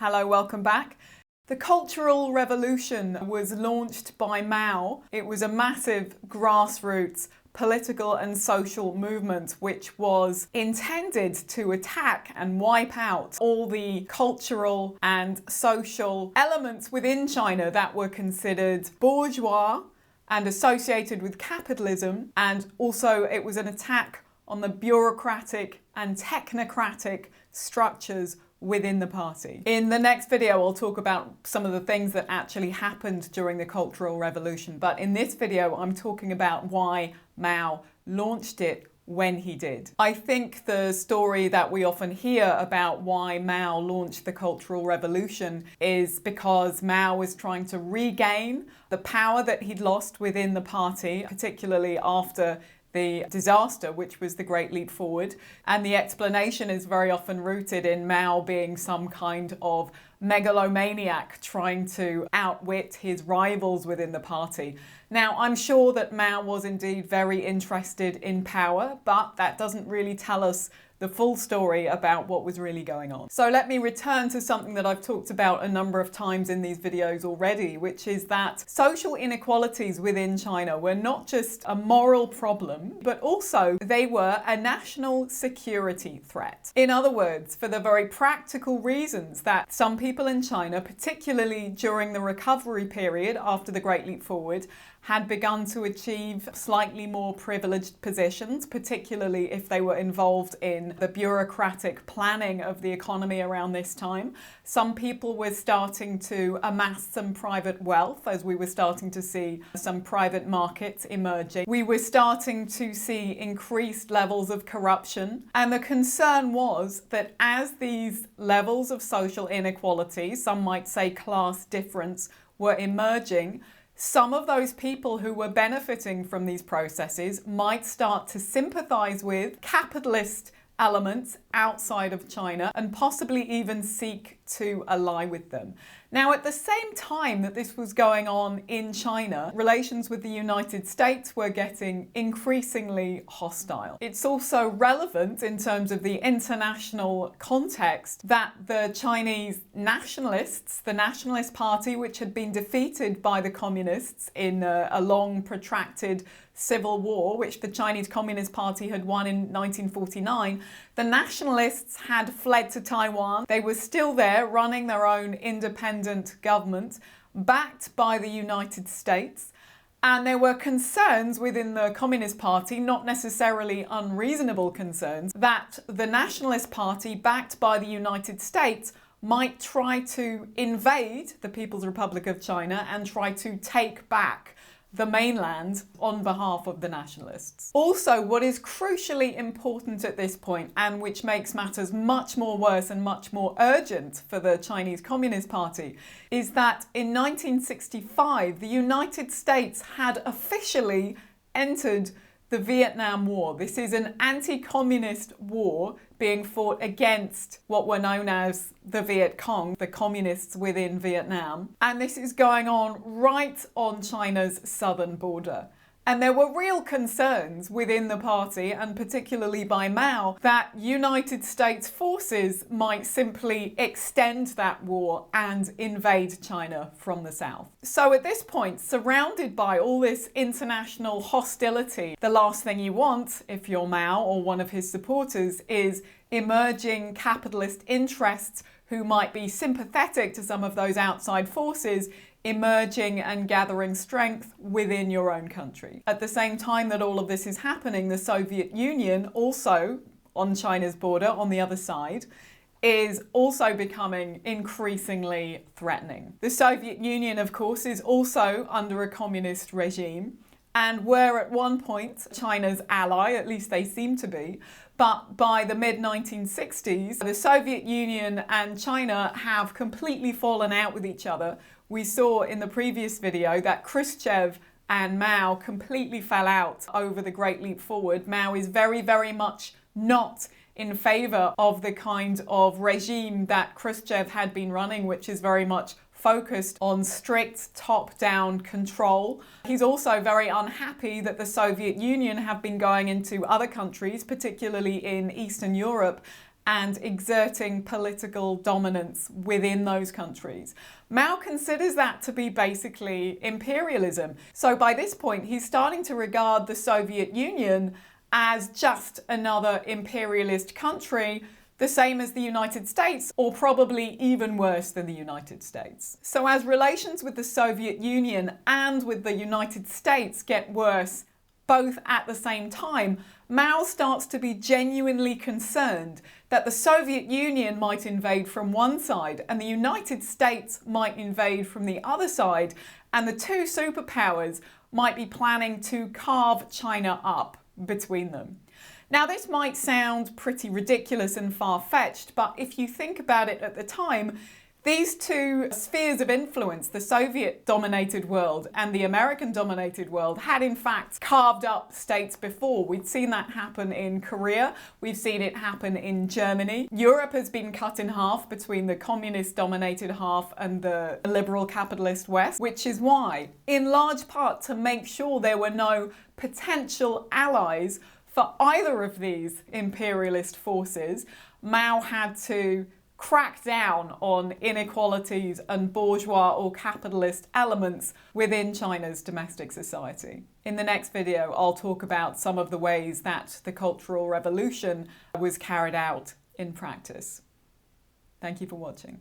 Hello, welcome back. The Cultural Revolution was launched by Mao. It was a massive grassroots political and social movement which was intended to attack and wipe out all the cultural and social elements within China that were considered bourgeois and associated with capitalism, and also it was an attack on the bureaucratic and technocratic structures within the party. In the next video, I'll talk about some of the things that actually happened during the Cultural Revolution. But in this video, I'm talking about why Mao launched it when he did. I think the story that we often hear about why Mao launched the Cultural Revolution is because Mao was trying to regain the power that he'd lost within the party, particularly after the disaster, which was the Great Leap Forward. And the explanation is very often rooted in Mao being some kind of megalomaniac trying to outwit his rivals within the party. Now, I'm sure that Mao was indeed very interested in power, but that doesn't really tell us the full story about what was really going on. So let me return to something that I've talked about a number of times in these videos already, which is that social inequalities within China were not just a moral problem, but also they were a national security threat. In other words, for the very practical reasons that some people in China, particularly during the recovery period after the Great Leap Forward, had begun to achieve slightly more privileged positions, particularly if they were involved in the bureaucratic planning of the economy around this time. Some people were starting to amass some private wealth as we were starting to see some private markets emerging. We were starting to see increased levels of corruption. And the concern was that as these levels of social inequality, some might say class difference, were emerging, some of those people who were benefiting from these processes might start to sympathize with capitalist elements outside of China and possibly even seek to ally with them. Now, at the same time that this was going on in China, relations with the United States were getting increasingly hostile. It's also relevant in terms of the international context that the Chinese nationalists, the Nationalist Party, which had been defeated by the Communists in a long, protracted civil war, which the Chinese Communist Party had won in 1949, the nationalists had fled to Taiwan. They were still there running their own independent government, backed by the United States. And there were concerns within the Communist Party, not necessarily unreasonable concerns, that the Nationalist Party, backed by the United States, might try to invade the People's Republic of China and try to take back the mainland on behalf of the nationalists. Also, what is crucially important at this point, and which makes matters much more worse and much more urgent for the Chinese Communist Party, is that in 1965, the United States had officially entered the Vietnam War. This is an anti-communist war being fought against what were known as the Viet Cong, the communists within Vietnam. And this is going on right on China's southern border. And there were real concerns within the party, and particularly by Mao, that United States forces might simply extend that war and invade China from the south. So at this point, surrounded by all this international hostility, the last thing you want, if you're Mao or one of his supporters, is emerging capitalist interests who might be sympathetic to some of those outside forces emerging and gathering strength within your own country. At the same time that all of this is happening, the Soviet Union, also on China's border on the other side, is also becoming increasingly threatening. The Soviet Union, of course, is also under a communist regime and were at one point China's ally, at least they seem to be. But by the mid-1960s, the Soviet Union and China have completely fallen out with each other. We saw in the previous video that Khrushchev and Mao completely fell out over the Great Leap Forward. Mao is very, very much not in favor of the kind of regime that Khrushchev had been running, which is very much focused on strict top-down control. He's also very unhappy that the Soviet Union have been going into other countries, particularly in Eastern Europe, and exerting political dominance within those countries. Mao considers that to be basically imperialism. So by this point, he's starting to regard the Soviet Union as just another imperialist country, the same as the United States, or probably even worse than the United States. So as relations with the Soviet Union and with the United States get worse, both at the same time, Mao starts to be genuinely concerned that the Soviet Union might invade from one side and the United States might invade from the other side, and the two superpowers might be planning to carve China up between them. Now, this might sound pretty ridiculous and far-fetched, but if you think about it at the time, these two spheres of influence, the Soviet-dominated world and the American-dominated world, had in fact carved up states before. We'd seen that happen in Korea, we've seen it happen in Germany. Europe has been cut in half between the communist-dominated half and the liberal capitalist West, which is why, in large part to make sure there were no potential allies for either of these imperialist forces, Mao had to crack down on inequalities and bourgeois or capitalist elements within China's domestic society. In the next video, I'll talk about some of the ways that the Cultural Revolution was carried out in practice. Thank you for watching.